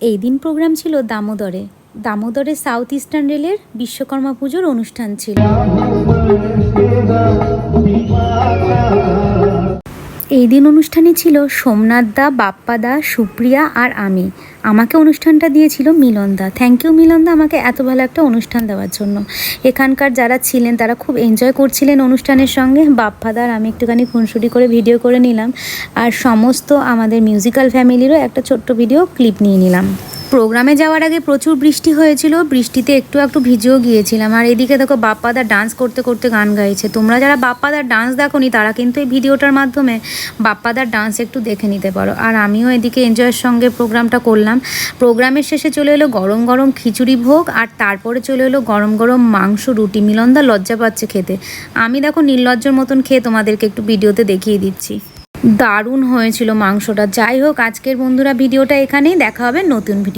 এই দিন প্রোগ্রাম ছিল দামোদরে সাউথ ইস্টার্ন রেলের বিশ্বকর্মা পুজোর অনুষ্ঠান ছিল। এই দিন অনুষ্ঠানে ছিল সোমনাথ দা, বাপ্পা দা, সুপ্রিয়া আর আমি। আমাকে অনুষ্ঠানটা দিয়েছিল মিলন দা। থ্যাংক ইউ মিলন দা আমাকে এত ভালো একটা অনুষ্ঠান দেওয়ার জন্য। এখানকার যারা ছিলেন তারা খুব এনজয় করছিলেন অনুষ্ঠানের সঙ্গে। বাপ্পা দা আর আমি একটুখানি খুনসুটি করে ভিডিও করে নিলাম, আর সমস্ত আমাদের মিউজিক্যাল ফ্যামিলিরও একটা ছোট্ট ভিডিও ক্লিপ নিয়ে নিলাম। প্রোগ্রামে যাওয়ার আগে প্রচুর বৃষ্টি হয়েছিল, বৃষ্টিতে একটু ভিজেও গিয়েছিলাম। আর এদিকে দেখো বাপ্পাদা ডান্স করতে করতে গান গাইছে। তোমরা যারা বাপ্পাদার ডান্স দেখোনি তারা কিন্তু এই ভিডিওটার মাধ্যমে বাপ্পাদার ডান্স একটু দেখে নিতে পারো। আর আমিও এদিকে এনজয়ের সঙ্গে প্রোগ্রামটা করলাম। প্রোগ্রামের শেষে চলে এলো গরম গরম খিচুড়ি ভোগ, আর তারপরে চলে এলো গরম গরম মাংস রুটি। মিলনদা লজ্জা পাচ্ছে খেতে, আমি দেখো নির্লজ্জর মতন খেয়ে তোমাদেরকে একটু ভিডিওতে দেখিয়ে দিচ্ছি। দারুণ হয়েছিল মাংসটা। যাই হোক, আজকের বন্ধুরা ভিডিওটা এখানেই, দেখা হবে নতুন ভিডিও।